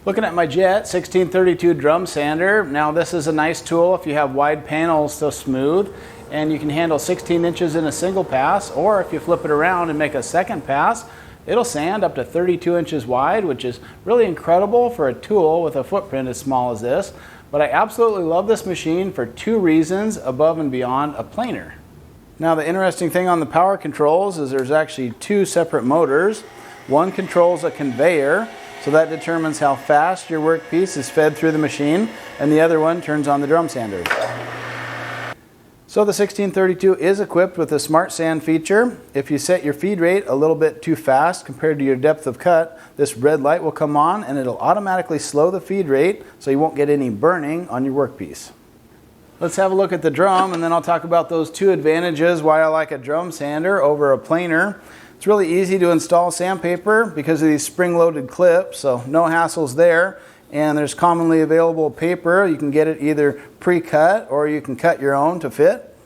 Looking at my Jet 1632 drum sander. Now this is a nice tool if you have wide panels to smooth, and you can handle 16 inches in a single pass, or if you flip it around and make a second pass, it'll sand up to 32 inches wide, which is really incredible for a tool with a footprint as small as this. But I absolutely love this machine for two reasons above and beyond a planer. Now the interesting thing on the power controls is there's actually two separate motors. One controls a conveyor, so that determines how fast your workpiece is fed through the machine, and the other one turns on the drum sander. So the 1632 is equipped with a Smart Sand feature. If you set your feed rate a little bit too fast compared to your depth of cut, this red light will come on and it'll automatically slow the feed rate so you won't get any burning on your workpiece. Let's have a look at the drum, and then I'll talk about those two advantages why I like a drum sander over a planer. It's really easy to install sandpaper because of these spring-loaded clips, so no hassles there. And there's commonly available paper. You can get it either pre-cut or you can cut your own to fit.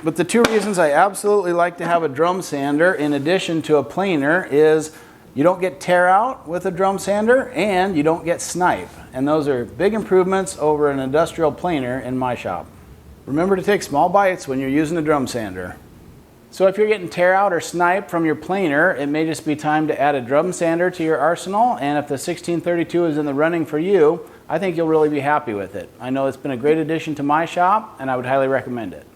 But the two reasons I absolutely like to have a drum sander in addition to a planer is you don't get tear out with a drum sander and you don't get snipe. And those are big improvements over an industrial planer in my shop. Remember to take small bites when you're using a drum sander. So if you're getting tear out or snipe from your planer, it may just be time to add a drum sander to your arsenal, and if the 1632 is in the running for you, I think you'll really be happy with it. I know it's been a great addition to my shop, and I would highly recommend it.